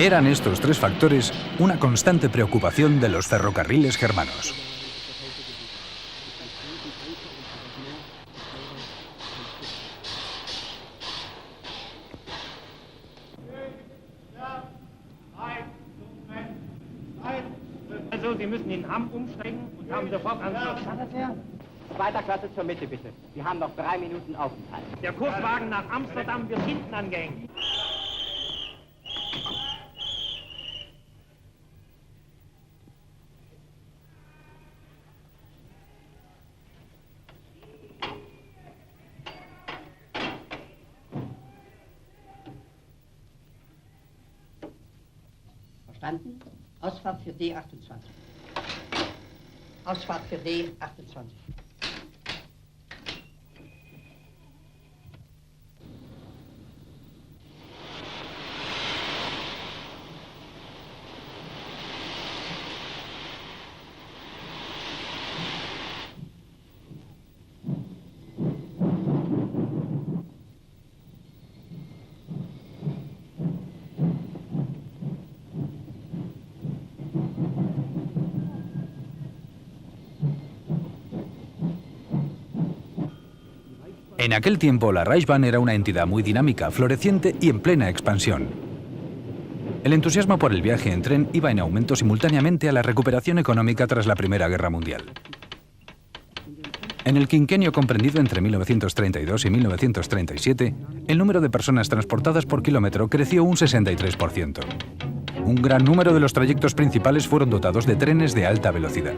Eran estos tres factores una constante preocupación de los ferrocarriles germanos. Also, Sie müssen in Hamm umsteigen und haben sofort Anschluss. Zweiter Klasse zur Mitte, bitte. Wir haben noch 3 Minuten Aufenthalt. Der Kurswagen nach Amsterdam wird hinten angehängt. Verstanden? Ausfahrt für D28. Ausfahrt für D28. En aquel tiempo, la Reichsbahn era una entidad muy dinámica, floreciente y en plena expansión. El entusiasmo por el viaje en tren iba en aumento simultáneamente a la recuperación económica tras la Primera Guerra Mundial. En el quinquenio comprendido entre 1932 y 1937, el número de personas transportadas por kilómetro creció un 63%. Un gran número de los trayectos principales fueron dotados de trenes de alta velocidad.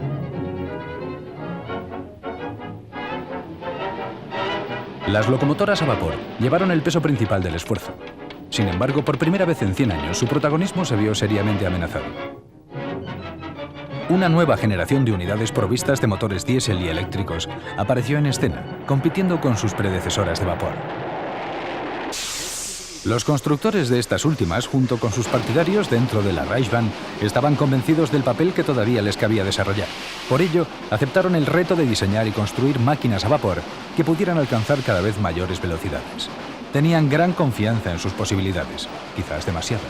Las locomotoras a vapor llevaron el peso principal del esfuerzo. Sin embargo, por primera vez en 100 años, su protagonismo se vio seriamente amenazado. Una nueva generación de unidades provistas de motores diésel y eléctricos apareció en escena, compitiendo con sus predecesoras de vapor. Los constructores de estas últimas, junto con sus partidarios dentro de la Reichsbahn, estaban convencidos del papel que todavía les cabía desarrollar. Por ello, aceptaron el reto de diseñar y construir máquinas a vapor que pudieran alcanzar cada vez mayores velocidades. Tenían gran confianza en sus posibilidades, quizás demasiada.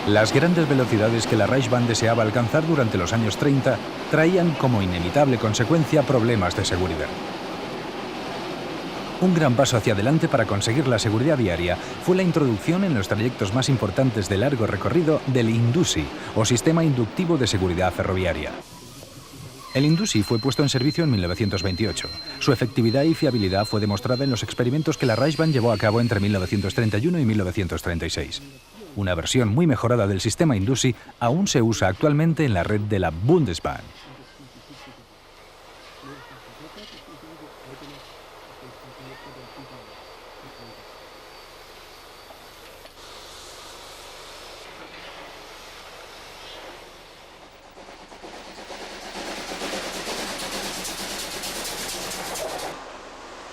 Las grandes velocidades que la Reichsbahn deseaba alcanzar durante los años 30 traían como inevitable consecuencia problemas de seguridad. Un gran paso hacia adelante para conseguir la seguridad viaria fue la introducción en los trayectos más importantes de largo recorrido del Indusi, o Sistema Inductivo de Seguridad Ferroviaria. El Indusi fue puesto en servicio en 1928. Su efectividad y fiabilidad fue demostrada en los experimentos que la Reichsbahn llevó a cabo entre 1931 y 1936. Una versión muy mejorada del sistema Indusi aún se usa actualmente en la red de la Bundesbahn.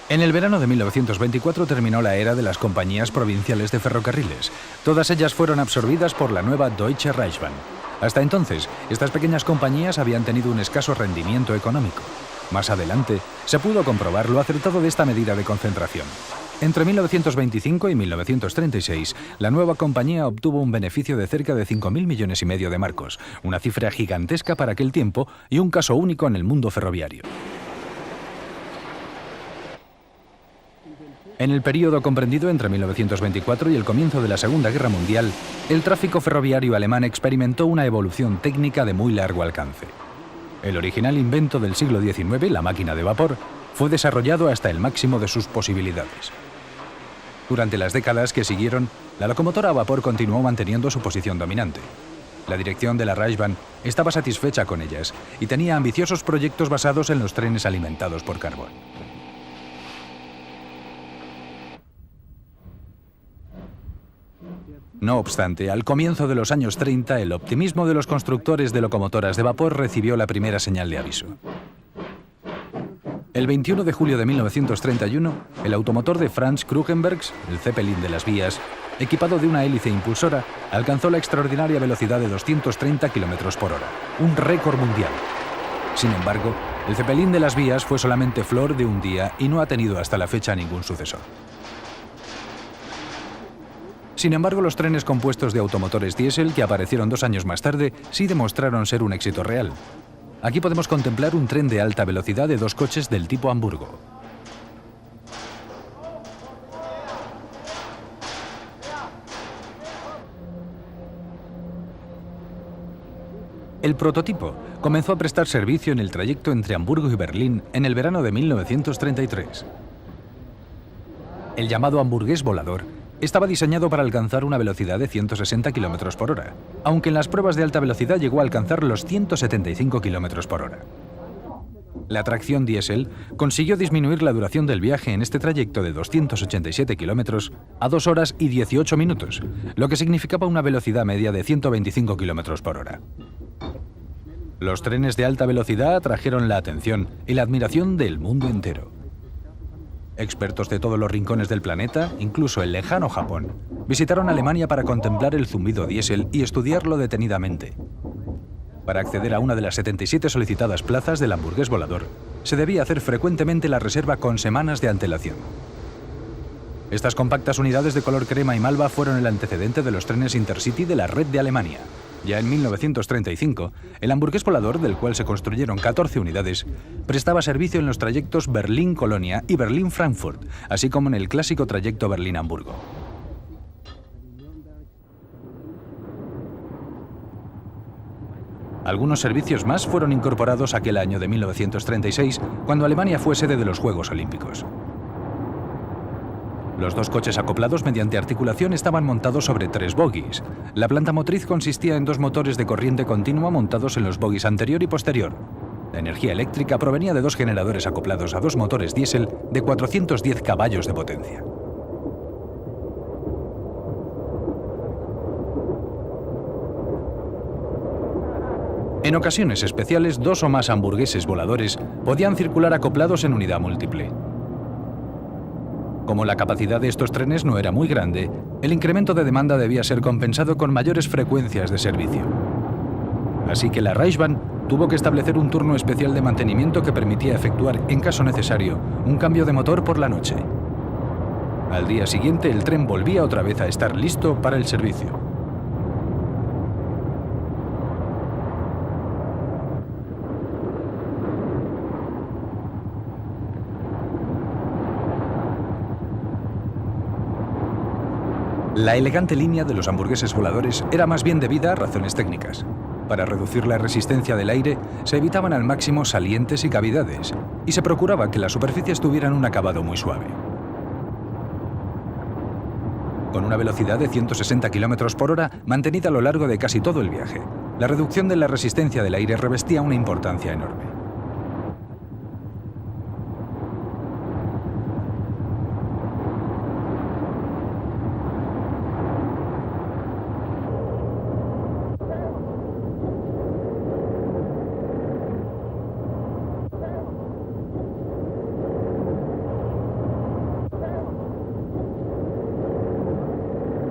En el verano de 1924 terminó la era de las compañías provinciales de ferrocarriles. Todas ellas fueron absorbidas por la nueva Deutsche Reichsbahn. Hasta entonces, estas pequeñas compañías habían tenido un escaso rendimiento económico. Más adelante, se pudo comprobar lo acertado de esta medida de concentración. Entre 1925 y 1936, la nueva compañía obtuvo un beneficio de cerca de 5.000 millones y medio de marcos, una cifra gigantesca para aquel tiempo y un caso único en el mundo ferroviario. En el período comprendido entre 1924 y el comienzo de la Segunda Guerra Mundial, el tráfico ferroviario alemán experimentó una evolución técnica de muy largo alcance. El original invento del siglo XIX, la máquina de vapor, fue desarrollado hasta el máximo de sus posibilidades. Durante las décadas que siguieron, la locomotora a vapor continuó manteniendo su posición dominante. La dirección de la Reichsbahn estaba satisfecha con ellas y tenía ambiciosos proyectos basados en los trenes alimentados por carbón. No obstante, al comienzo de los años 30, el optimismo de los constructores de locomotoras de vapor recibió la primera señal de aviso. El 21 de julio de 1931, el automotor de Franz Krugenbergs, el Zeppelin de las vías, equipado de una hélice impulsora, alcanzó la extraordinaria velocidad de 230 km por hora, un récord mundial. Sin embargo, el Zeppelin de las vías fue solamente flor de un día y no ha tenido hasta la fecha ningún sucesor. Sin embargo, los trenes compuestos de automotores diésel que aparecieron 2 años más tarde sí demostraron ser un éxito real. Aquí podemos contemplar un tren de alta velocidad de 2 coches del tipo Hamburgo. El prototipo comenzó a prestar servicio en el trayecto entre Hamburgo y Berlín en el verano de 1933. El llamado hamburgués volador estaba diseñado para alcanzar una velocidad de 160 km por hora, aunque en las pruebas de alta velocidad llegó a alcanzar los 175 km por hora. La tracción diésel consiguió disminuir la duración del viaje en este trayecto de 287 km a 2 horas y 18 minutos, lo que significaba una velocidad media de 125 km por hora. Los trenes de alta velocidad atrajeron la atención y la admiración del mundo entero. Expertos de todos los rincones del planeta, incluso el lejano Japón, visitaron Alemania para contemplar el zumbido diésel y estudiarlo detenidamente. Para acceder a una de las 77 solicitadas plazas del hamburgués volador, se debía hacer frecuentemente la reserva con semanas de antelación. Estas compactas unidades de color crema y malva fueron el antecedente de los trenes Intercity de la red de Alemania. Ya en 1935, el hamburgués volador, del cual se construyeron 14 unidades, prestaba servicio en los trayectos Berlín-Colonia y Berlín-Frankfurt, así como en el clásico trayecto Berlín-Hamburgo. Algunos servicios más fueron incorporados aquel año de 1936, cuando Alemania fue sede de los Juegos Olímpicos. Los 2 coches acoplados mediante articulación estaban montados sobre 3 bogies. La planta motriz consistía en 2 motores de corriente continua montados en los bogies anterior y posterior. La energía eléctrica provenía de 2 generadores acoplados a 2 motores diésel de 410 caballos de potencia. En ocasiones especiales, 2 o más hamburgueses voladores podían circular acoplados en unidad múltiple. Como la capacidad de estos trenes no era muy grande, el incremento de demanda debía ser compensado con mayores frecuencias de servicio. Así que la Reichsbahn tuvo que establecer un turno especial de mantenimiento que permitía efectuar, en caso necesario, un cambio de motor por la noche. Al día siguiente, el tren volvía otra vez a estar listo para el servicio. La elegante línea de los hamburgueses voladores era más bien debida a razones técnicas. Para reducir la resistencia del aire, se evitaban al máximo salientes y cavidades, y se procuraba que las superficies tuvieran un acabado muy suave. Con una velocidad de 160 km por hora mantenida a lo largo de casi todo el viaje, la reducción de la resistencia del aire revestía una importancia enorme.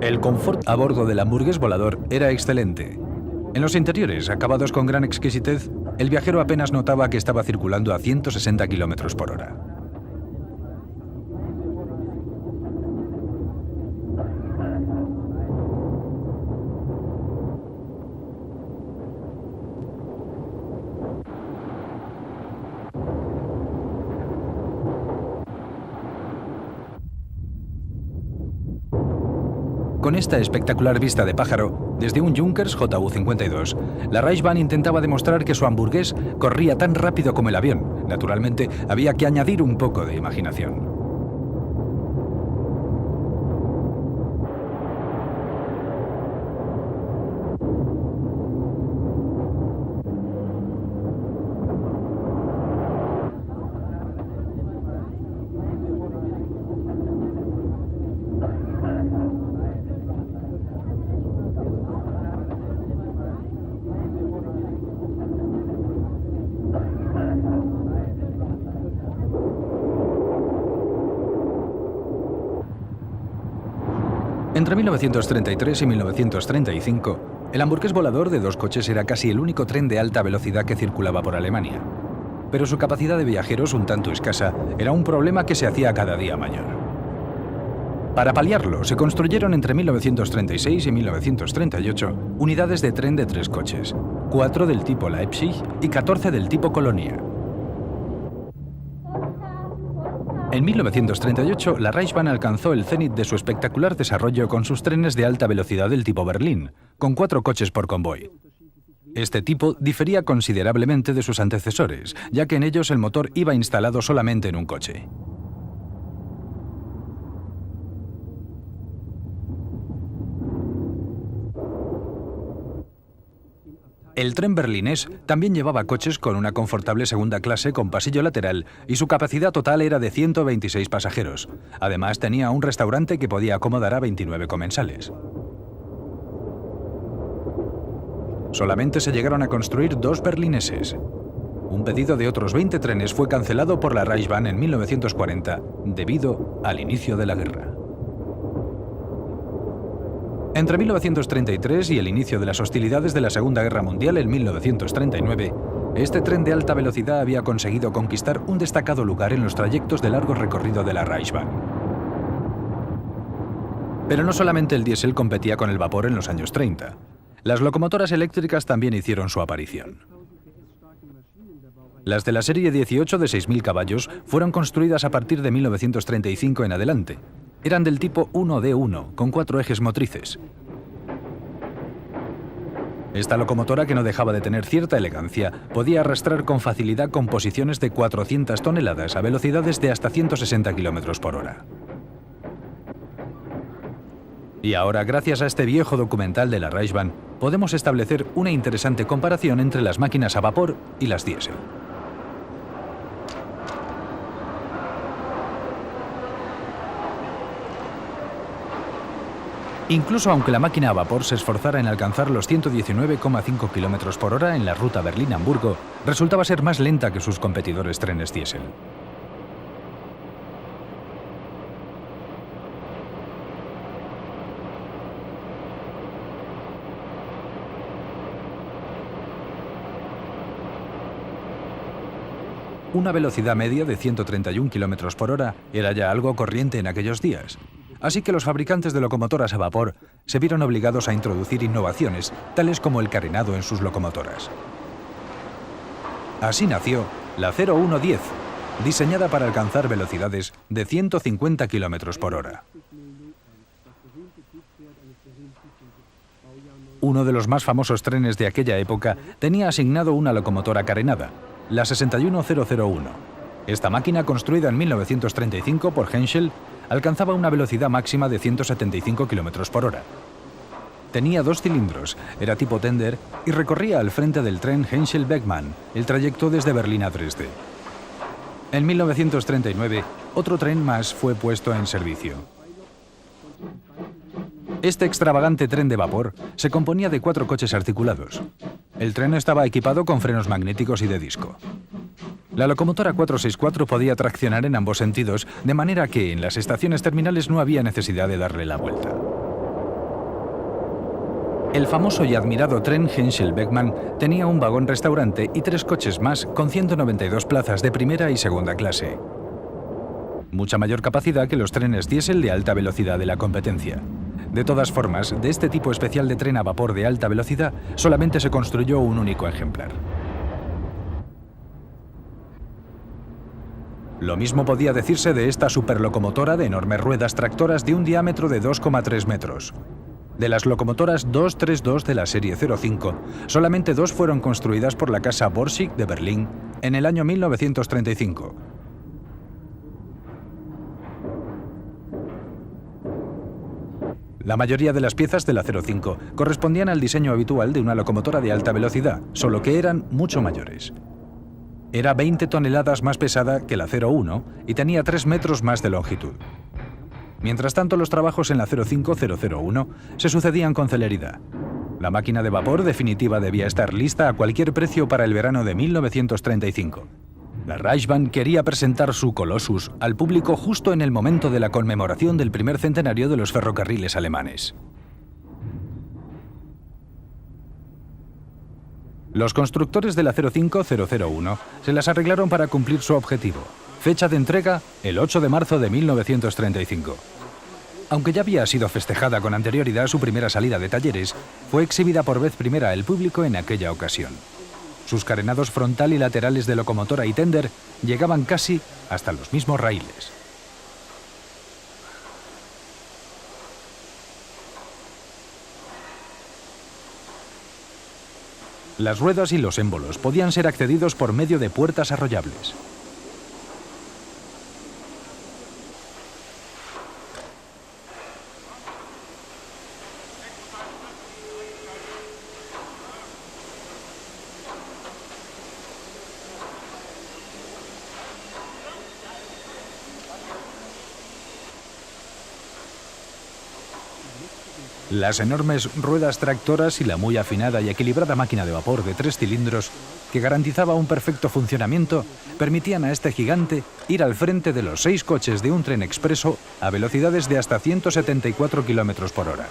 El confort a bordo del hamburgués volador era excelente. En los interiores, acabados con gran exquisitez, el viajero apenas notaba que estaba circulando a 160 km por hora. Con esta espectacular vista de pájaro, desde un Junkers JU-52, la Reichsbahn intentaba demostrar que su hamburgués corría tan rápido como el avión. Naturalmente, había que añadir un poco de imaginación. Entre 1933 y 1935, el hamburgués volador de 2 coches era casi el único tren de alta velocidad que circulaba por Alemania. Pero su capacidad de viajeros, un tanto escasa, era un problema que se hacía cada día mayor. Para paliarlo, se construyeron entre 1936 y 1938 unidades de tren de 3 coches, 4 del tipo Leipzig y 14 del tipo Colonia. En 1938, la Reichsbahn alcanzó el cenit de su espectacular desarrollo con sus trenes de alta velocidad del tipo Berlín, con 4 coches por convoy. Este tipo difería considerablemente de sus antecesores, ya que en ellos el motor iba instalado solamente en un coche. El tren berlinés también llevaba coches con una confortable segunda clase con pasillo lateral y su capacidad total era de 126 pasajeros. Además, tenía un restaurante que podía acomodar a 29 comensales. Solamente se llegaron a construir 2 berlineses. Un pedido de otros 20 trenes fue cancelado por la Reichsbahn en 1940 debido al inicio de la guerra. Entre 1933 y el inicio de las hostilidades de la Segunda Guerra Mundial en 1939, este tren de alta velocidad había conseguido conquistar un destacado lugar en los trayectos de largo recorrido de la Reichsbahn. Pero no solamente el diésel competía con el vapor en los años 30. Las locomotoras eléctricas también hicieron su aparición. Las de la serie 18 de 6.000 caballos fueron construidas a partir de 1935 en adelante. Eran del tipo 1D1, con 4 ejes motrices. Esta locomotora, que no dejaba de tener cierta elegancia, podía arrastrar con facilidad composiciones de 400 toneladas a velocidades de hasta 160 km por hora. Y ahora, gracias a este viejo documental de la Reichsbahn, podemos establecer una interesante comparación entre las máquinas a vapor y las diésel. Incluso aunque la máquina a vapor se esforzara en alcanzar los 119,5 km por hora en la ruta Berlín-Hamburgo, resultaba ser más lenta que sus competidores trenes diésel. Una velocidad media de 131 km por hora era ya algo corriente en aquellos días. Así que los fabricantes de locomotoras a vapor se vieron obligados a introducir innovaciones, tales como el carenado en sus locomotoras. Así nació la 0110, diseñada para alcanzar velocidades de 150 km por hora. Uno de los más famosos trenes de aquella época tenía asignado una locomotora carenada, la 61001. Esta máquina, construida en 1935 por Henschel, alcanzaba una velocidad máxima de 175 km por hora. Tenía 2 cilindros, era tipo tender y recorría al frente del tren Henschel-Beckmann el trayecto desde Berlín a Dresde. En 1939, otro tren más fue puesto en servicio. Este extravagante tren de vapor se componía de 4 coches articulados. El tren estaba equipado con frenos magnéticos y de disco. La locomotora 464 podía traccionar en ambos sentidos, de manera que en las estaciones terminales no había necesidad de darle la vuelta. El famoso y admirado tren Henschel-Beckmann tenía un vagón-restaurante y 3 coches más con 192 plazas de primera y segunda clase. Mucha mayor capacidad que los trenes diésel de alta velocidad de la competencia. De todas formas, de este tipo especial de tren a vapor de alta velocidad solamente se construyó un único ejemplar. Lo mismo podía decirse de esta superlocomotora de enormes ruedas tractoras de un diámetro de 2,3 metros. De las locomotoras 232 de la serie 05, solamente 2 fueron construidas por la casa Borsig de Berlín en el año 1935. La mayoría de las piezas de la 05 correspondían al diseño habitual de una locomotora de alta velocidad, solo que eran mucho mayores. Era 20 toneladas más pesada que la 01 y tenía 3 metros más de longitud. Mientras tanto, los trabajos en la 05-001 se sucedían con celeridad. La máquina de vapor definitiva debía estar lista a cualquier precio para el verano de 1935. La Reichsbahn quería presentar su Colossus al público justo en el momento de la conmemoración del primer centenario de los ferrocarriles alemanes. Los constructores de la 05001 se las arreglaron para cumplir su objetivo. Fecha de entrega, el 8 de marzo de 1935. Aunque ya había sido festejada con anterioridad su primera salida de talleres, fue exhibida por vez primera al público en aquella ocasión. Sus carenados frontal y laterales de locomotora y tender llegaban casi hasta los mismos raíles. Las ruedas y los émbolos podían ser accedidos por medio de puertas arrollables. Las enormes ruedas tractoras y la muy afinada y equilibrada máquina de vapor de 3 cilindros, que garantizaba un perfecto funcionamiento, permitían a este gigante ir al frente de los 6 coches de un tren expreso a velocidades de hasta 174 km por hora.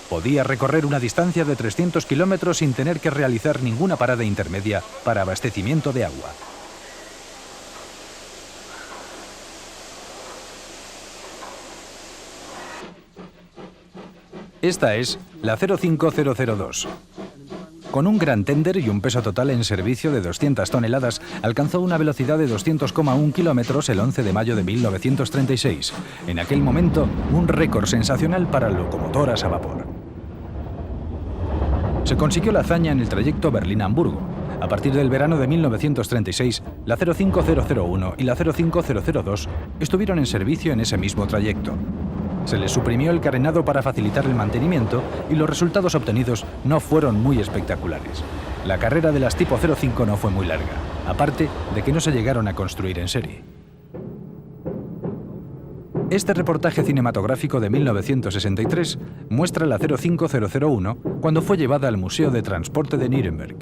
Podía recorrer una distancia de 300 kilómetros sin tener que realizar ninguna parada intermedia para abastecimiento de agua. Esta es la 05002. Con un gran tender y un peso total en servicio de 200 toneladas, alcanzó una velocidad de 200,1 kilómetros el 11 de mayo de 1936. En aquel momento, un récord sensacional para locomotoras a vapor. Se consiguió la hazaña en el trayecto Berlín-Hamburgo. A partir del verano de 1936, la 05001 y la 05002 estuvieron en servicio en ese mismo trayecto. Se les suprimió el carenado para facilitar el mantenimiento y los resultados obtenidos no fueron muy espectaculares. La carrera de las tipo 05 no fue muy larga, aparte de que no se llegaron a construir en serie. Este reportaje cinematográfico de 1963 muestra la 05001 cuando fue llevada al Museo de Transporte de Nuremberg.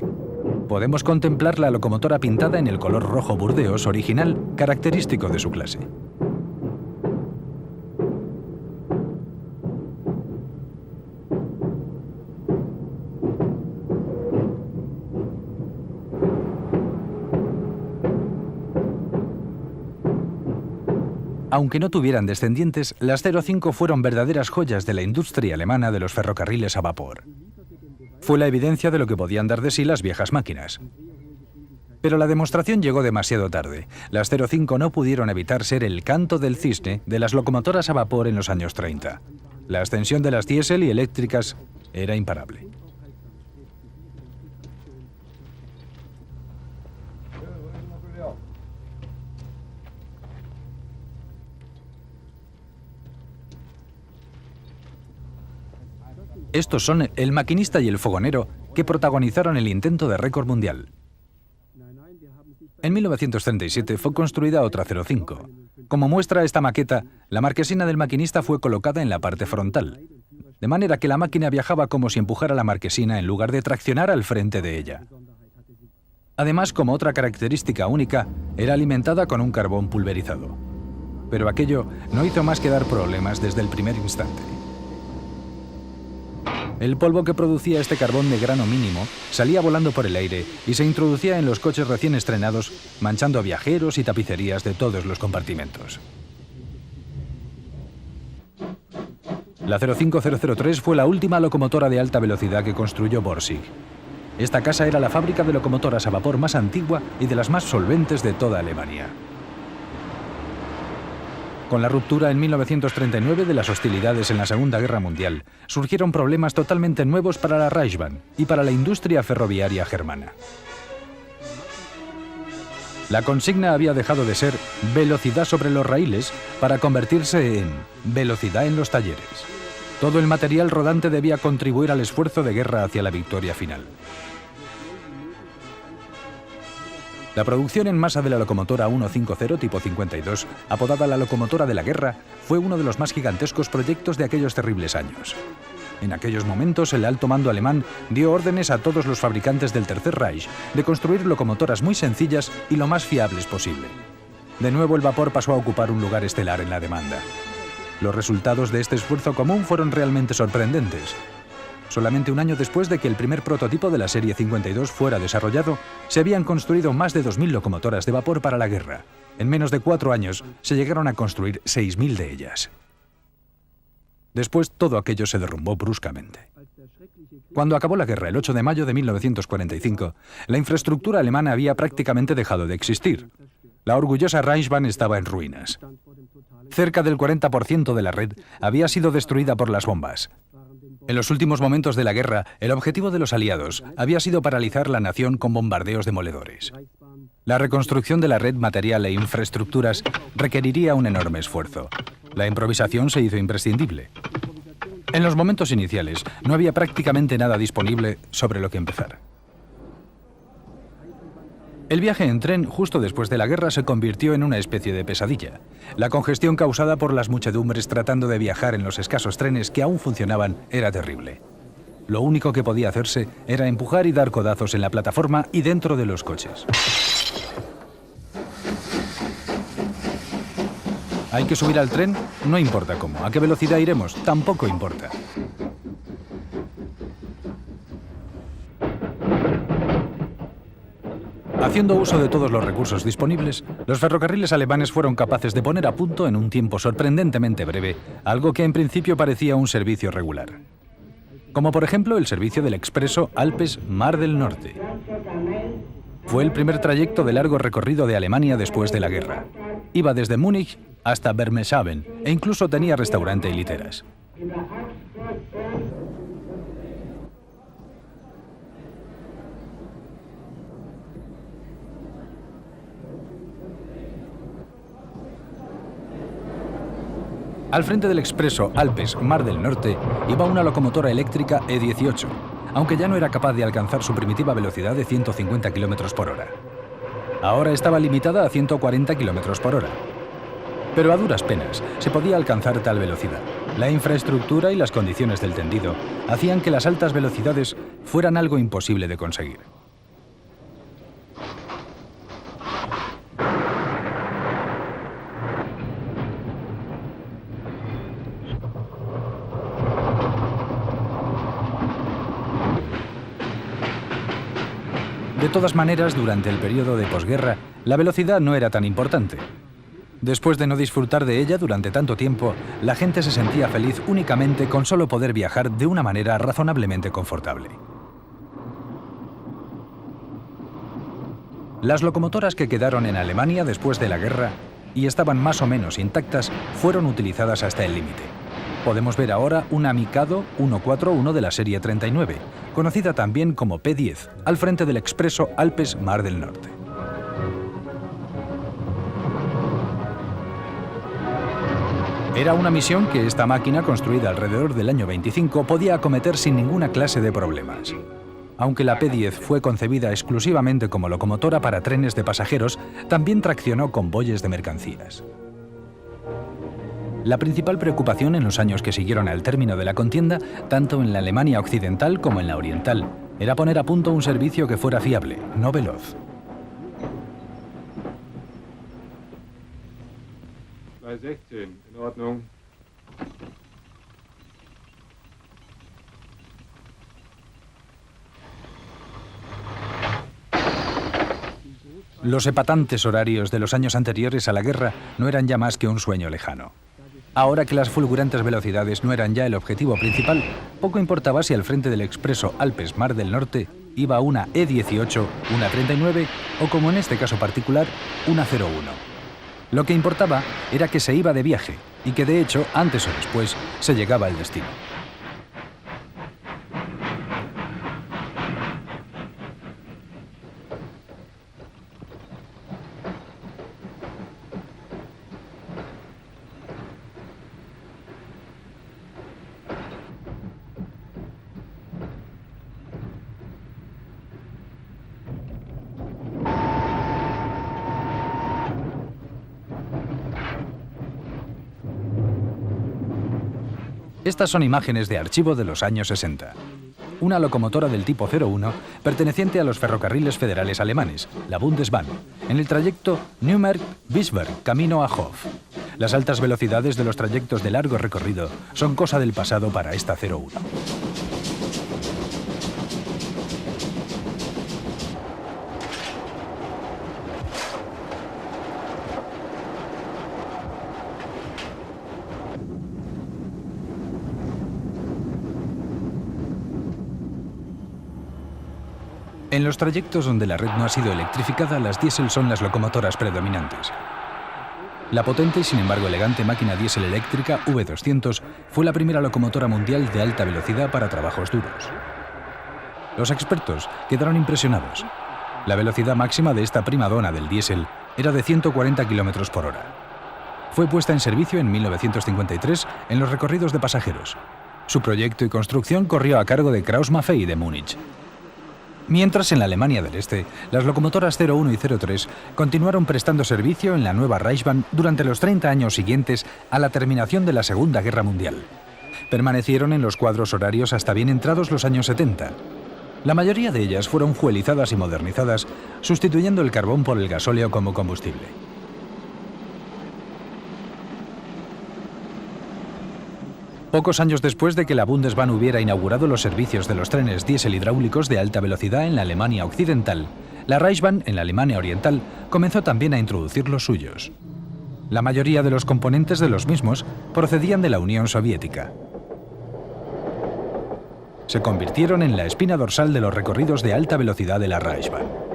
Podemos contemplar la locomotora pintada en el color rojo burdeos original, característico de su clase. Aunque no tuvieran descendientes, las 05 fueron verdaderas joyas de la industria alemana de los ferrocarriles a vapor. Fue la evidencia de lo que podían dar de sí las viejas máquinas. Pero la demostración llegó demasiado tarde. Las 05 no pudieron evitar ser el canto del cisne de las locomotoras a vapor en los años 30. La ascensión de las diésel y eléctricas era imparable. Estos son el maquinista y el fogonero que protagonizaron el intento de récord mundial. En 1937 fue construida otra 05. Como muestra esta maqueta, la marquesina del maquinista fue colocada en la parte frontal, de manera que la máquina viajaba como si empujara la marquesina en lugar de traccionar al frente de ella. Además, como otra característica única, era alimentada con un carbón pulverizado. Pero aquello no hizo más que dar problemas desde el primer instante. El polvo que producía este carbón de grano mínimo salía volando por el aire y se introducía en los coches recién estrenados, manchando a viajeros y tapicerías de todos los compartimentos. La 05003 fue la última locomotora de alta velocidad que construyó Borsig. Esta casa era la fábrica de locomotoras a vapor más antigua y de las más solventes de toda Alemania. Con la ruptura en 1939 de las hostilidades en la Segunda Guerra Mundial, surgieron problemas totalmente nuevos para la Reichsbahn y para la industria ferroviaria germana. La consigna había dejado de ser velocidad sobre los raíles para convertirse en velocidad en los talleres. Todo el material rodante debía contribuir al esfuerzo de guerra hacia la victoria final. La producción en masa de la locomotora 150 tipo 52, apodada la locomotora de la guerra, fue uno de los más gigantescos proyectos de aquellos terribles años. En aquellos momentos, el alto mando alemán dio órdenes a todos los fabricantes del Tercer Reich de construir locomotoras muy sencillas y lo más fiables posible. De nuevo, el vapor pasó a ocupar un lugar estelar en la demanda. Los resultados de este esfuerzo común fueron realmente sorprendentes. Solamente un año después de que el primer prototipo de la serie 52 fuera desarrollado, se habían construido más de 2.000 locomotoras de vapor para la guerra. En menos de 4 años, se llegaron a construir 6.000 de ellas. Después, todo aquello se derrumbó bruscamente. Cuando acabó la guerra, el 8 de mayo de 1945, la infraestructura alemana había prácticamente dejado de existir. La orgullosa Reichsbahn estaba en ruinas. Cerca del 40% de la red había sido destruida por las bombas. En los últimos momentos de la guerra, el objetivo de los aliados había sido paralizar la nación con bombardeos demoledores. La reconstrucción de la red material e infraestructuras requeriría un enorme esfuerzo. La improvisación se hizo imprescindible. En los momentos iniciales, no había prácticamente nada disponible sobre lo que empezar. El viaje en tren justo después de la guerra se convirtió en una especie de pesadilla. La congestión causada por las muchedumbres tratando de viajar en los escasos trenes que aún funcionaban era terrible. Lo único que podía hacerse era empujar y dar codazos en la plataforma y dentro de los coches. ¿Hay que subir al tren? No importa cómo. ¿A qué velocidad iremos? Tampoco importa. Haciendo uso de todos los recursos disponibles, los ferrocarriles alemanes fueron capaces de poner a punto en un tiempo sorprendentemente breve algo que en principio parecía un servicio regular. Como por ejemplo el servicio del expreso Alpes-Mar del Norte. Fue el primer trayecto de largo recorrido de Alemania después de la guerra. Iba desde Múnich hasta Bermershaven e incluso tenía restaurante y literas. Al frente del expreso Alpes-Mar del Norte iba una locomotora eléctrica E18, aunque ya no era capaz de alcanzar su primitiva velocidad de 150 km por hora. Ahora estaba limitada a 140 km por hora. Pero a duras penas se podía alcanzar tal velocidad. La infraestructura y las condiciones del tendido hacían que las altas velocidades fueran algo imposible de conseguir. De todas maneras, durante el periodo de posguerra, la velocidad no era tan importante. Después de no disfrutar de ella durante tanto tiempo, la gente se sentía feliz únicamente con solo poder viajar de una manera razonablemente confortable. Las locomotoras que quedaron en Alemania después de la guerra y estaban más o menos intactas fueron utilizadas hasta el límite. Podemos ver ahora una Mikado 141 de la serie 39, conocida también como P10, al frente del expreso Alpes-Mar del Norte. Era una misión que esta máquina, construida alrededor del año 25, podía acometer sin ninguna clase de problemas. Aunque la P10 fue concebida exclusivamente como locomotora para trenes de pasajeros, también traccionó convoyes de mercancías. La principal preocupación en los años que siguieron al término de la contienda, tanto en la Alemania occidental como en la oriental, era poner a punto un servicio que fuera fiable, no veloz. Bei 16, in Ordnung. Los epatantes horarios de los años anteriores a la guerra no eran ya más que un sueño lejano. Ahora que las fulgurantes velocidades no eran ya el objetivo principal, poco importaba si al frente del expreso Alpes-Mar del Norte iba una E18, una 39 o, como en este caso particular, una 01. Lo que importaba era que se iba de viaje y que, de hecho, antes o después, se llegaba al destino. Estas son imágenes de archivo de los años 60. Una locomotora del tipo 01 perteneciente a los ferrocarriles federales alemanes, la Bundesbahn, en el trayecto Nürnberg-Wiesbaden, camino a Hof. Las altas velocidades de los trayectos de largo recorrido son cosa del pasado para esta 01. En los trayectos donde la red no ha sido electrificada, las diésel son las locomotoras predominantes. La potente y sin embargo elegante máquina diésel eléctrica V200 fue la primera locomotora mundial de alta velocidad para trabajos duros. Los expertos quedaron impresionados. La velocidad máxima de esta primadona del diésel era de 140 km por hora. Fue puesta en servicio en 1953 en los recorridos de pasajeros. Su proyecto y construcción corrió a cargo de Krauss-Maffei de Múnich. Mientras en la Alemania del Este, las locomotoras 01 y 03 continuaron prestando servicio en la nueva Reichsbahn durante los 30 años siguientes a la terminación de la Segunda Guerra Mundial. Permanecieron en los cuadros horarios hasta bien entrados los años 70. La mayoría de ellas fueron fuelizadas y modernizadas, sustituyendo el carbón por el gasóleo como combustible. Pocos años después de que la Bundesbahn hubiera inaugurado los servicios de los trenes diésel hidráulicos de alta velocidad en la Alemania occidental, la Reichsbahn, en la Alemania oriental, comenzó también a introducir los suyos. La mayoría de los componentes de los mismos procedían de la Unión Soviética. Se convirtieron en la espina dorsal de los recorridos de alta velocidad de la Reichsbahn.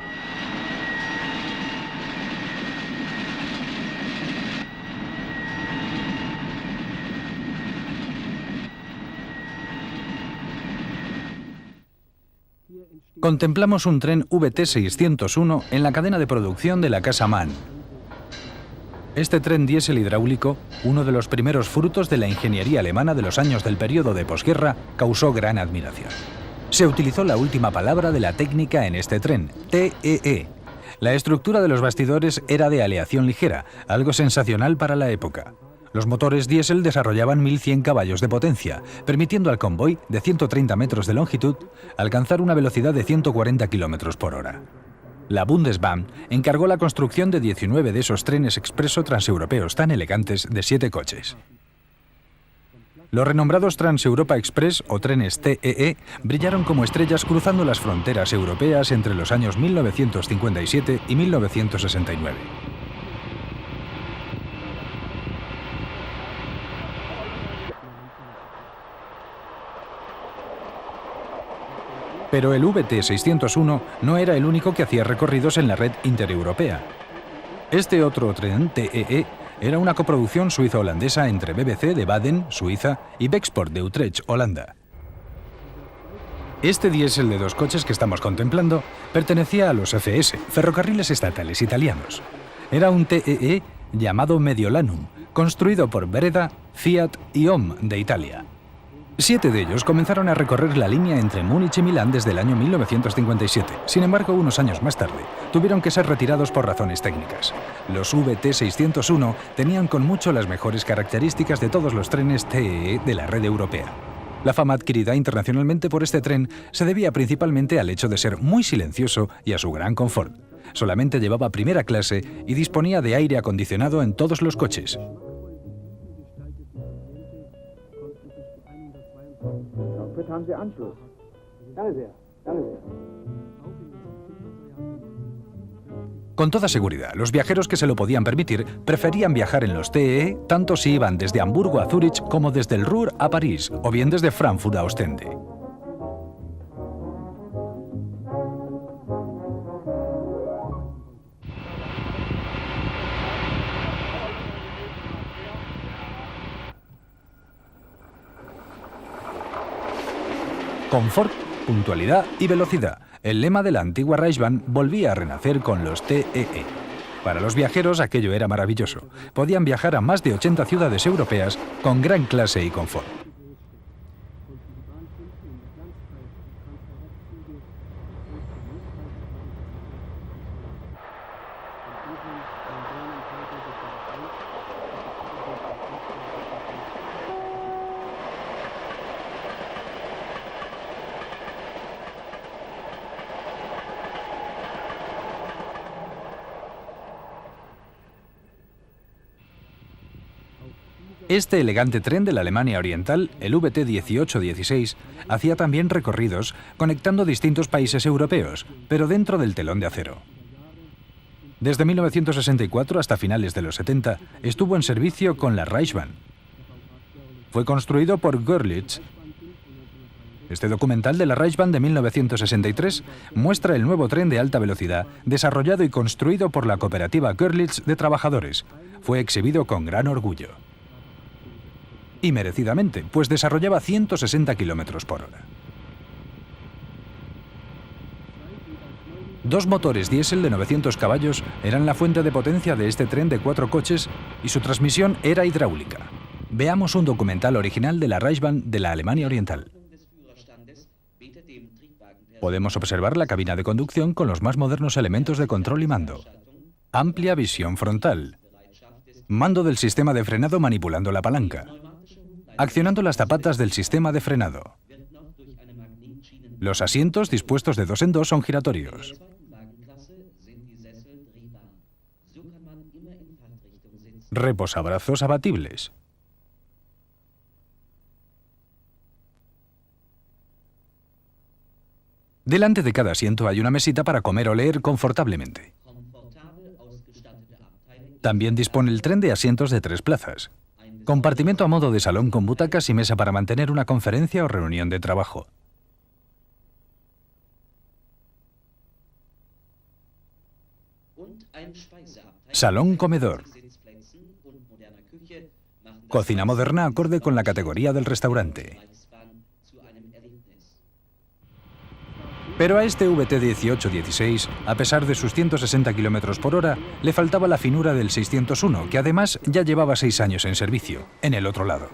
Contemplamos un tren VT601 en la cadena de producción de la casa MAN. Este tren diésel hidráulico, uno de los primeros frutos de la ingeniería alemana de los años del periodo de posguerra, causó gran admiración. Se utilizó la última palabra de la técnica en este tren, TEE. La estructura de los bastidores era de aleación ligera, algo sensacional para la época. Los motores diésel desarrollaban 1100 caballos de potencia, permitiendo al convoy, de 130 metros de longitud, alcanzar una velocidad de 140 km por hora. La Bundesbahn encargó la construcción de 19 de esos trenes expreso transeuropeos tan elegantes de 7 coches. Los renombrados Transeuropa Express o trenes TEE brillaron como estrellas cruzando las fronteras europeas entre los años 1957 y 1969. Pero el VT601 no era el único que hacía recorridos en la red intereuropea. Este otro tren, TEE, era una coproducción suizo-holandesa entre BBC de Baden, Suiza, y Bexport de Utrecht, Holanda. Este diésel de 2 coches que estamos contemplando pertenecía a los FS, ferrocarriles estatales italianos. Era un TEE llamado Mediolanum, construido por Breda, Fiat y OM de Italia. 7 de ellos comenzaron a recorrer la línea entre Múnich y Milán desde el año 1957. Sin embargo, unos años más tarde, tuvieron que ser retirados por razones técnicas. Los VT601 tenían con mucho las mejores características de todos los trenes TEE de la red europea. La fama adquirida internacionalmente por este tren se debía principalmente al hecho de ser muy silencioso y a su gran confort. Solamente llevaba primera clase y disponía de aire acondicionado en todos los coches. Con toda seguridad, los viajeros que se lo podían permitir preferían viajar en los TEE tanto si iban desde Hamburgo a Zúrich como desde el Ruhr a París o bien desde Frankfurt a Ostende. Confort, puntualidad y velocidad. El lema de la antigua Reichsbahn volvía a renacer con los TEE. Para los viajeros aquello era maravilloso. Podían viajar a más de 80 ciudades europeas con gran clase y confort. Este elegante tren de la Alemania Oriental, el VT 1816, hacía también recorridos conectando distintos países europeos, pero dentro del telón de acero. Desde 1964 hasta finales de los 70 estuvo en servicio con la Reichsbahn. Fue construido por Görlitz. Este documental de la Reichsbahn de 1963 muestra el nuevo tren de alta velocidad desarrollado y construido por la cooperativa Görlitz de trabajadores. Fue exhibido con gran orgullo. Y merecidamente, pues desarrollaba 160 km por hora. Dos motores diésel de 900 caballos eran la fuente de potencia de este tren de 4 coches y su transmisión era hidráulica. Veamos un documental original de la Reichsbahn de la Alemania Oriental. Podemos observar la cabina de conducción con los más modernos elementos de control y mando. Amplia visión frontal. Mando del sistema de frenado manipulando la palanca. Accionando las zapatas del sistema de frenado. Los asientos dispuestos de 2 en 2 son giratorios. Reposabrazos abatibles. Delante de cada asiento hay una mesita para comer o leer confortablemente. También dispone el tren de asientos de 3 plazas. Compartimento a modo de salón con butacas y mesa para mantener una conferencia o reunión de trabajo. Salón comedor. Cocina moderna acorde con la categoría del restaurante. Pero a este VT 1816, a pesar de sus 160 km por hora, le faltaba la finura del 601, que además ya llevaba 6 años en servicio, en el otro lado.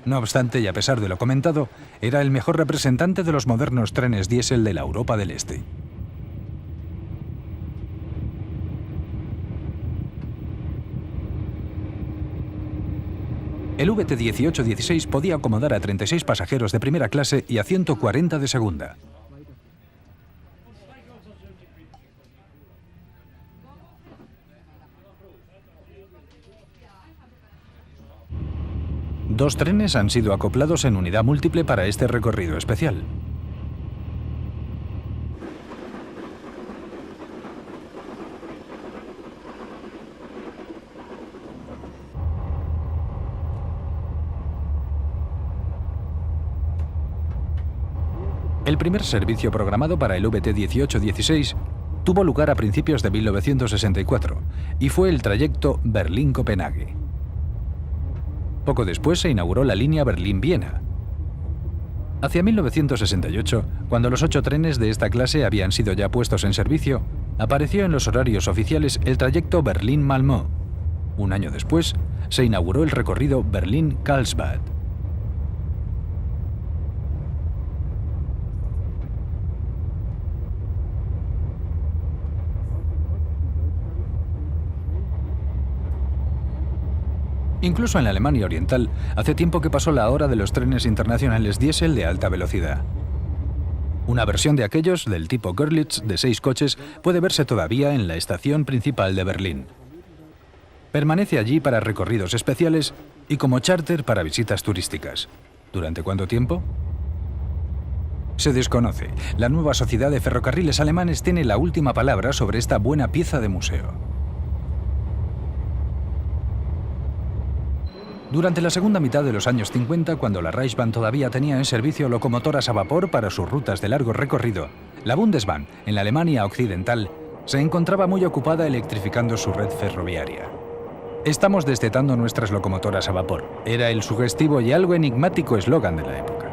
No obstante, y a pesar de lo comentado, era el mejor representante de los modernos trenes diésel de la Europa del Este. El VT 1816 podía acomodar a 36 pasajeros de primera clase y a 140 de segunda. Dos trenes han sido acoplados en unidad múltiple para este recorrido especial. El primer servicio programado para el VT 1816 tuvo lugar a principios de 1964 y fue el trayecto Berlín-Copenhague. Poco después se inauguró la línea Berlín-Viena. Hacia 1968, cuando los 8 trenes de esta clase habían sido ya puestos en servicio, apareció en los horarios oficiales el trayecto Berlín-Malmö. Un año después, se inauguró el recorrido Berlín-Karlsbad. Incluso en la Alemania Oriental, hace tiempo que pasó la hora de los trenes internacionales diésel de alta velocidad. Una versión de aquellos, del tipo Görlitz, de 6 coches, puede verse todavía en la estación principal de Berlín. Permanece allí para recorridos especiales y como charter para visitas turísticas. ¿Durante cuánto tiempo? Se desconoce. La nueva Sociedad de Ferrocarriles Alemanes tiene la última palabra sobre esta buena pieza de museo. Durante la segunda mitad de los años 50, cuando la Reichsbahn todavía tenía en servicio locomotoras a vapor para sus rutas de largo recorrido, la Bundesbahn, en la Alemania Occidental, se encontraba muy ocupada electrificando su red ferroviaria. Estamos destetando nuestras locomotoras a vapor. Era el sugestivo y algo enigmático eslogan de la época.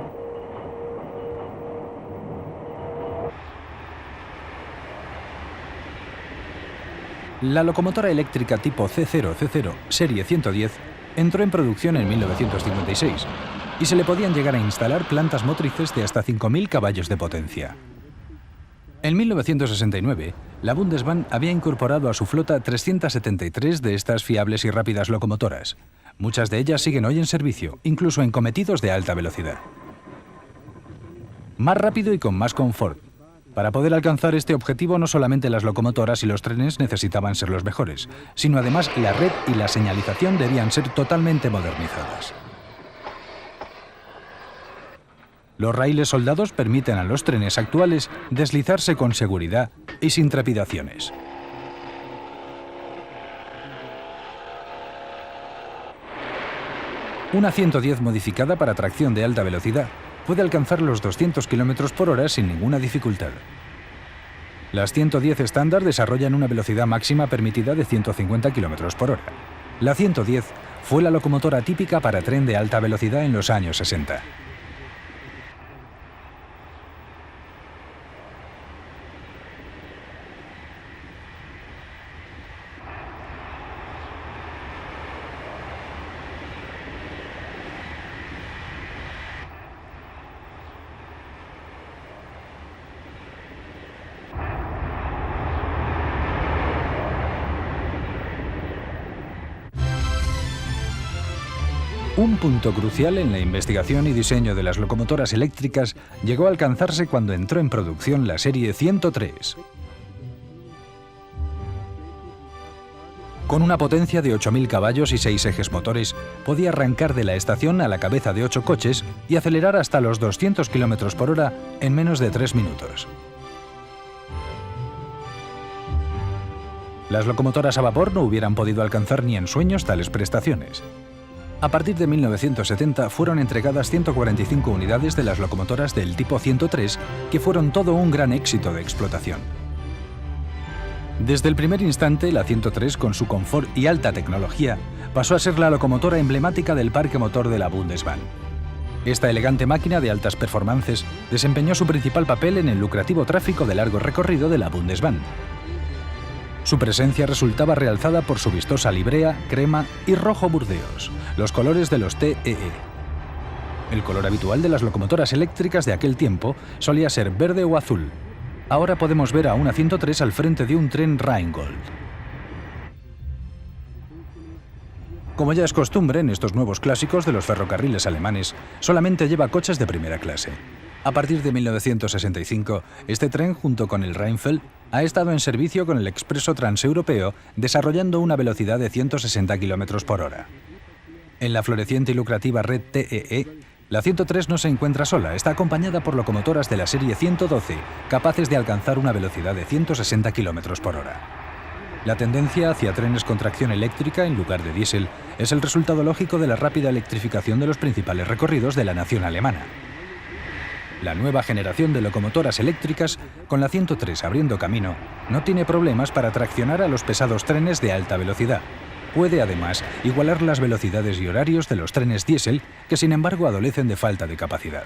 La locomotora eléctrica tipo C0C0, serie 110, entró en producción en 1956 y se le podían llegar a instalar plantas motrices de hasta 5.000 caballos de potencia. En 1969, la Bundesbahn había incorporado a su flota 373 de estas fiables y rápidas locomotoras. Muchas de ellas siguen hoy en servicio, incluso en cometidos de alta velocidad. Más rápido y con más confort. Para poder alcanzar este objetivo, no solamente las locomotoras y los trenes necesitaban ser los mejores, sino además la red y la señalización debían ser totalmente modernizadas. Los raíles soldados permiten a los trenes actuales deslizarse con seguridad y sin trepidaciones. Una 110 modificada para tracción de alta velocidad puede alcanzar los 200 km por hora sin ninguna dificultad. Las 110 estándar desarrollan una velocidad máxima permitida de 150 km por hora. La 110 fue la locomotora típica para tren de alta velocidad en los años 60. Un punto crucial en la investigación y diseño de las locomotoras eléctricas llegó a alcanzarse cuando entró en producción la serie 103. Con una potencia de 8.000 caballos y 6 ejes motores, podía arrancar de la estación a la cabeza de 8 coches y acelerar hasta los 200 km por hora en menos de 3 minutos. Las locomotoras a vapor no hubieran podido alcanzar ni en sueños tales prestaciones. A partir de 1970 fueron entregadas 145 unidades de las locomotoras del tipo 103, que fueron todo un gran éxito de explotación. Desde el primer instante, la 103, con su confort y alta tecnología, pasó a ser la locomotora emblemática del parque motor de la Bundesbahn. Esta elegante máquina de altas performances desempeñó su principal papel en el lucrativo tráfico de largo recorrido de la Bundesbahn. Su presencia resultaba realzada por su vistosa librea, crema y rojo burdeos, los colores de los TEE. El color habitual de las locomotoras eléctricas de aquel tiempo solía ser verde o azul. Ahora podemos ver a una 103 al frente de un tren Rheingold. Como ya es costumbre en estos nuevos clásicos de los ferrocarriles alemanes, solamente lleva coches de primera clase. A partir de 1965, este tren, junto con el Rheinfeld, ha estado en servicio con el expreso transeuropeo, desarrollando una velocidad de 160 km por hora. En la floreciente y lucrativa red TEE, la 103 no se encuentra sola, está acompañada por locomotoras de la serie 112, capaces de alcanzar una velocidad de 160 km por hora. La tendencia hacia trenes con tracción eléctrica en lugar de diésel es el resultado lógico de la rápida electrificación de los principales recorridos de la nación alemana. La nueva generación de locomotoras eléctricas, con la 103 abriendo camino, no tiene problemas para traccionar a los pesados trenes de alta velocidad. Puede, además, igualar las velocidades y horarios de los trenes diésel, que sin embargo adolecen de falta de capacidad.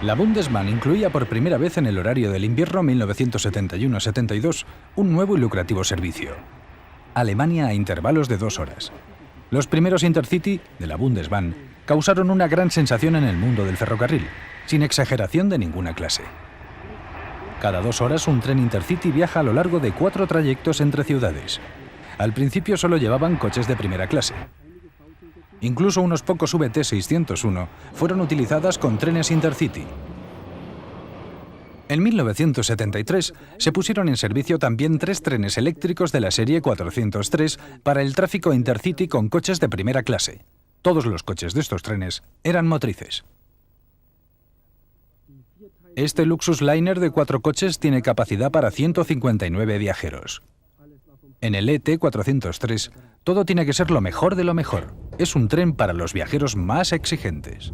La Bundesbahn incluía por primera vez en el horario del invierno 1971-72 un nuevo y lucrativo servicio: Alemania a intervalos de 2 horas. Los primeros Intercity de la Bundesbahn causaron una gran sensación en el mundo del ferrocarril, sin exageración de ninguna clase. Cada 2 horas un tren Intercity viaja a lo largo de 4 trayectos entre ciudades. Al principio solo llevaban coches de primera clase. Incluso unos pocos VT 601 fueron utilizadas con trenes Intercity. En 1973 se pusieron en servicio también 3 trenes eléctricos de la serie 403 para el tráfico Intercity con coches de primera clase. Todos los coches de estos trenes eran motrices. Este Luxus Liner de 4 coches tiene capacidad para 159 viajeros. En el ET 403, todo tiene que ser lo mejor de lo mejor. Es un tren para los viajeros más exigentes.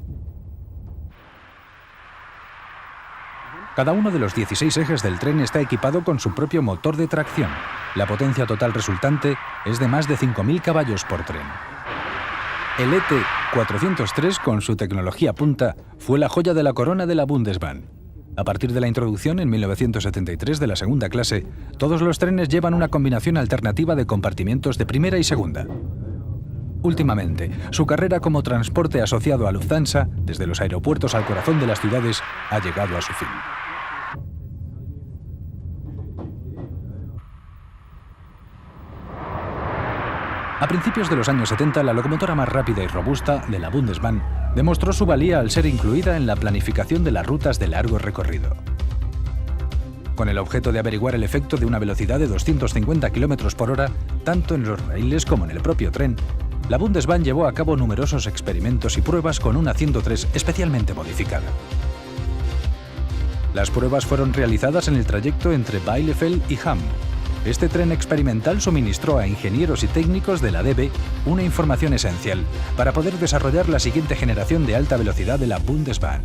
Cada uno de los 16 ejes del tren está equipado con su propio motor de tracción. La potencia total resultante es de más de 5.000 caballos por tren. El ET 403, con su tecnología punta, fue la joya de la corona de la Bundesbahn. A partir de la introducción en 1973 de la segunda clase, todos los trenes llevan una combinación alternativa de compartimientos de primera y segunda. Últimamente, su carrera como transporte asociado a Lufthansa, desde los aeropuertos al corazón de las ciudades, ha llegado a su fin. A principios de los años 70, la locomotora más rápida y robusta de la Bundesbahn demostró su valía al ser incluida en la planificación de las rutas de largo recorrido. Con el objeto de averiguar el efecto de una velocidad de 250 km por hora, tanto en los raíles como en el propio tren, la Bundesbahn llevó a cabo numerosos experimentos y pruebas con una 103 especialmente modificada. Las pruebas fueron realizadas en el trayecto entre Bielefeld y Hamm. Este tren experimental suministró a ingenieros y técnicos de la DB una información esencial para poder desarrollar la siguiente generación de alta velocidad de la Bundesbahn.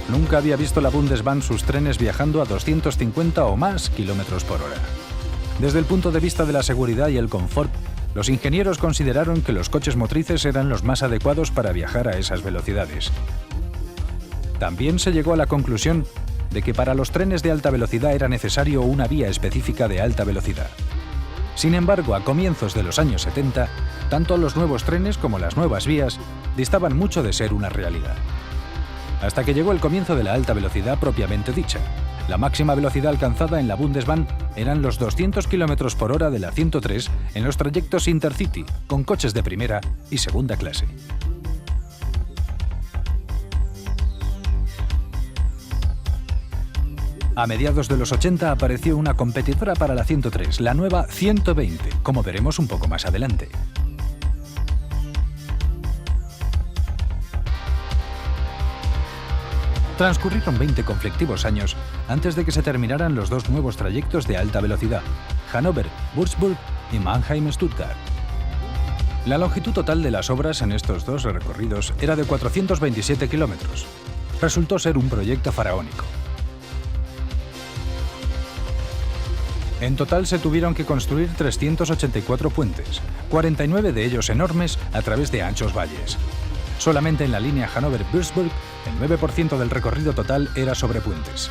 Nunca había visto la Bundesbahn sus trenes viajando a 250 o más kilómetros por hora. Desde el punto de vista de la seguridad y el confort, los ingenieros consideraron que los coches motrices eran los más adecuados para viajar a esas velocidades. También se llegó a la conclusión de que para los trenes de alta velocidad era necesario una vía específica de alta velocidad. Sin embargo, a comienzos de los años 70, tanto los nuevos trenes como las nuevas vías distaban mucho de ser una realidad. Hasta que llegó el comienzo de la alta velocidad propiamente dicha. La máxima velocidad alcanzada en la Bundesbahn eran los 200 km por hora de la 103 en los trayectos Intercity, con coches de primera y segunda clase. A mediados de los 80 apareció una competidora para la 103, la nueva 120, como veremos un poco más adelante. Transcurrieron 20 conflictivos años antes de que se terminaran los dos nuevos trayectos de alta velocidad, Hannover-Würzburg y Mannheim-Stuttgart. La longitud total de las obras en estos dos recorridos era de 427 kilómetros. Resultó ser un proyecto faraónico. En total se tuvieron que construir 384 puentes, 49 de ellos enormes a través de anchos valles. Solamente en la línea Hannover-Würzburg, el 9% del recorrido total era sobre puentes.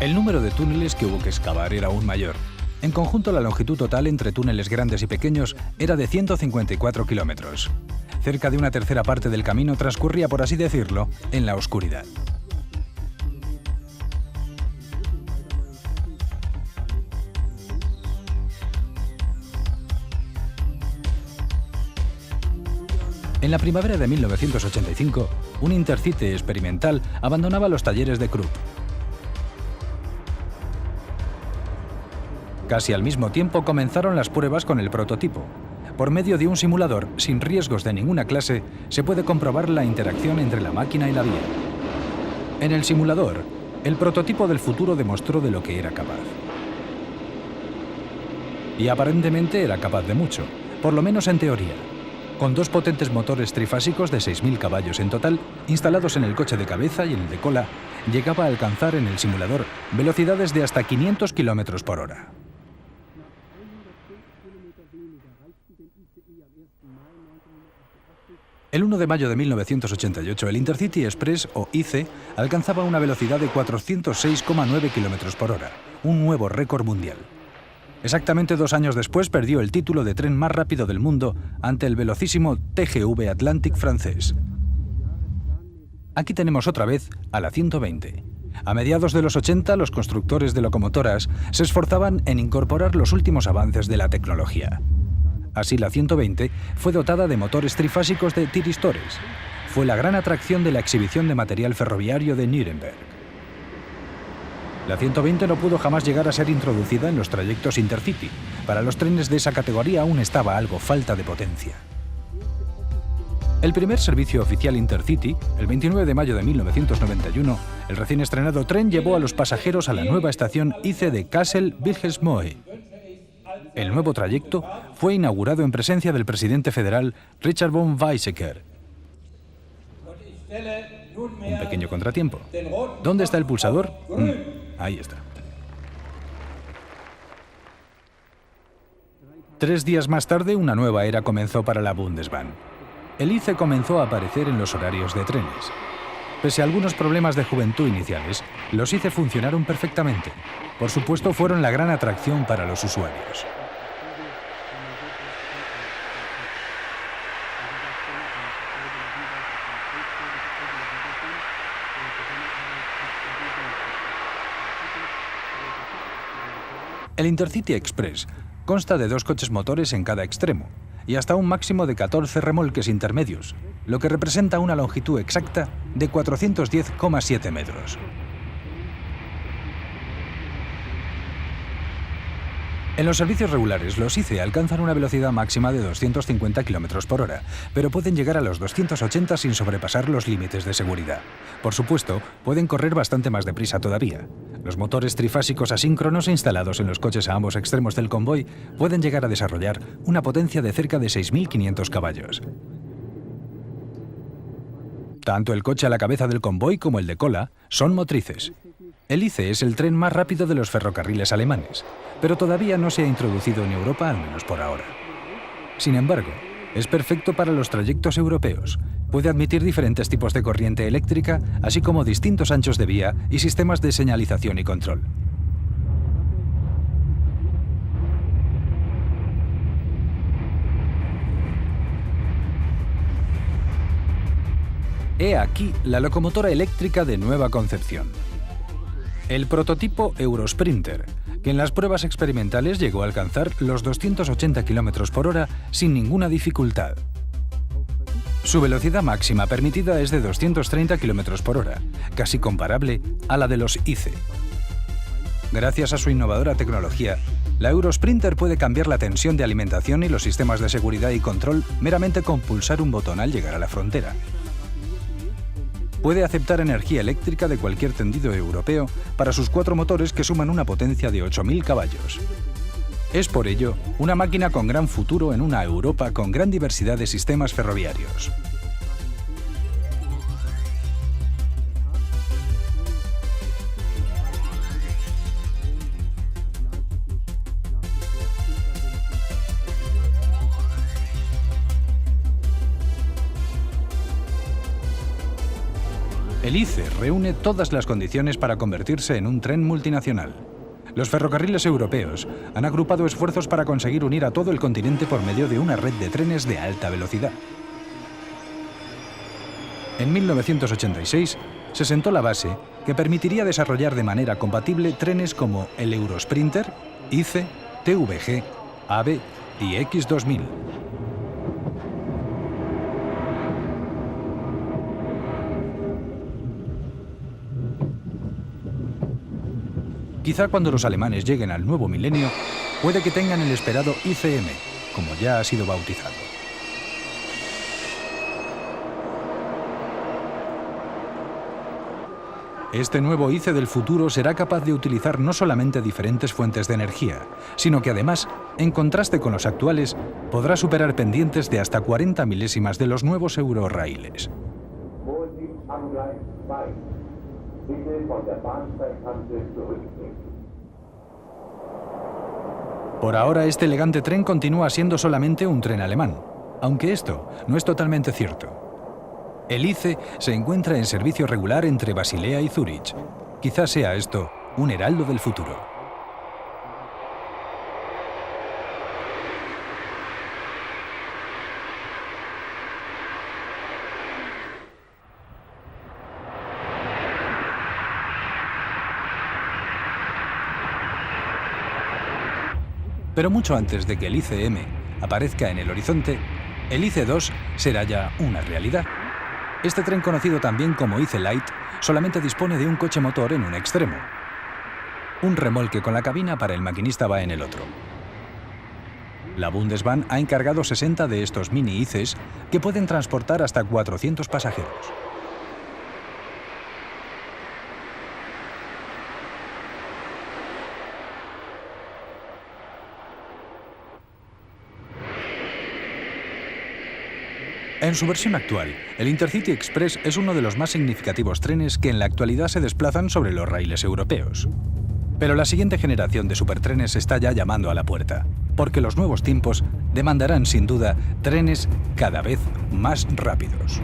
El número de túneles que hubo que excavar era aún mayor. En conjunto, la longitud total entre túneles grandes y pequeños era de 154 kilómetros. Cerca de una tercera parte del camino transcurría, por así decirlo, en la oscuridad. En la primavera de 1985, un Intercity experimental abandonaba los talleres de Krupp. Casi al mismo tiempo comenzaron las pruebas con el prototipo. Por medio de un simulador, sin riesgos de ninguna clase, se puede comprobar la interacción entre la máquina y la vía. En el simulador, el prototipo del futuro demostró de lo que era capaz. Y aparentemente era capaz de mucho, por lo menos en teoría. Con dos potentes motores trifásicos de 6.000 caballos en total, instalados en el coche de cabeza y en el de cola, llegaba a alcanzar en el simulador velocidades de hasta 500 km por hora. El 1 de mayo de 1988, el Intercity Express, o IC, alcanzaba una velocidad de 406,9 km por hora, un nuevo récord mundial. Exactamente 2 años después perdió el título de tren más rápido del mundo ante el velocísimo TGV Atlantic francés. Aquí tenemos otra vez a la 120. A mediados de los 80, los constructores de locomotoras se esforzaban en incorporar los últimos avances de la tecnología. Así, la 120 fue dotada de motores trifásicos de tiristores. Fue la gran atracción de la exhibición de material ferroviario de Nuremberg. La 120 no pudo jamás llegar a ser introducida en los trayectos Intercity. Para los trenes de esa categoría aún estaba algo falta de potencia. El primer servicio oficial Intercity, el 29 de mayo de 1991, el recién estrenado tren llevó a los pasajeros a la nueva estación IC de Kassel-Wilhelmshöhe. El nuevo trayecto fue inaugurado en presencia del presidente federal Richard von Weizsäcker. Un pequeño contratiempo. ¿Dónde está el pulsador? Ahí está. 3 días más tarde, una nueva era comenzó para la Bundesbahn. El IC comenzó a aparecer en los horarios de trenes. Pese a algunos problemas de juventud iniciales, los ICE funcionaron perfectamente. Por supuesto, fueron la gran atracción para los usuarios. El Intercity Express consta de 2 coches motores en cada extremo y hasta un máximo de 14 remolques intermedios, lo que representa una longitud exacta de 410,7 metros. En los servicios regulares, los ICE alcanzan una velocidad máxima de 250 km por hora, pero pueden llegar a los 280 sin sobrepasar los límites de seguridad. Por supuesto, pueden correr bastante más deprisa todavía. Los motores trifásicos asíncronos instalados en los coches a ambos extremos del convoy pueden llegar a desarrollar una potencia de cerca de 6.500 caballos. Tanto el coche a la cabeza del convoy como el de cola son motrices. El ICE es el tren más rápido de los ferrocarriles alemanes, pero todavía no se ha introducido en Europa, al menos por ahora. Sin embargo, es perfecto para los trayectos europeos. Puede admitir diferentes tipos de corriente eléctrica, así como distintos anchos de vía y sistemas de señalización y control. He aquí la locomotora eléctrica de nueva concepción. El prototipo Eurosprinter, que en las pruebas experimentales llegó a alcanzar los 280 km por hora sin ninguna dificultad. Su velocidad máxima permitida es de 230 km por hora, casi comparable a la de los ICE. Gracias a su innovadora tecnología, la Eurosprinter puede cambiar la tensión de alimentación y los sistemas de seguridad y control meramente con pulsar un botón al llegar a la frontera. Puede aceptar energía eléctrica de cualquier tendido europeo para sus 4 motores que suman una potencia de 8.000 caballos. Es por ello una máquina con gran futuro en una Europa con gran diversidad de sistemas ferroviarios. El ICE reúne todas las condiciones para convertirse en un tren multinacional. Los ferrocarriles europeos han agrupado esfuerzos para conseguir unir a todo el continente por medio de una red de trenes de alta velocidad. En 1986 se sentó la base que permitiría desarrollar de manera compatible trenes como el Eurosprinter, ICE, TVG, AVE y X2000. Quizá cuando los alemanes lleguen al nuevo milenio, puede que tengan el esperado ICM, como ya ha sido bautizado. Este nuevo ICE del futuro será capaz de utilizar no solamente diferentes fuentes de energía, sino que además, en contraste con los actuales, podrá superar pendientes de hasta 40 milésimas de los nuevos Eurorails. Por ahora, este elegante tren continúa siendo solamente un tren alemán, aunque esto no es totalmente cierto. El ICE se encuentra en servicio regular entre Basilea y Zúrich. Quizás sea esto un heraldo del futuro. Pero mucho antes de que el ICM aparezca en el horizonte, el IC2 será ya una realidad. Este tren, conocido también como ICE Light, solamente dispone de un coche motor en un extremo. Un remolque con la cabina para el maquinista va en el otro. La Bundesbahn ha encargado 60 de estos mini ICEs que pueden transportar hasta 400 pasajeros. En su versión actual, el Intercity Express es uno de los más significativos trenes que en la actualidad se desplazan sobre los raíles europeos. Pero la siguiente generación de supertrenes está ya llamando a la puerta, porque los nuevos tiempos demandarán sin duda trenes cada vez más rápidos.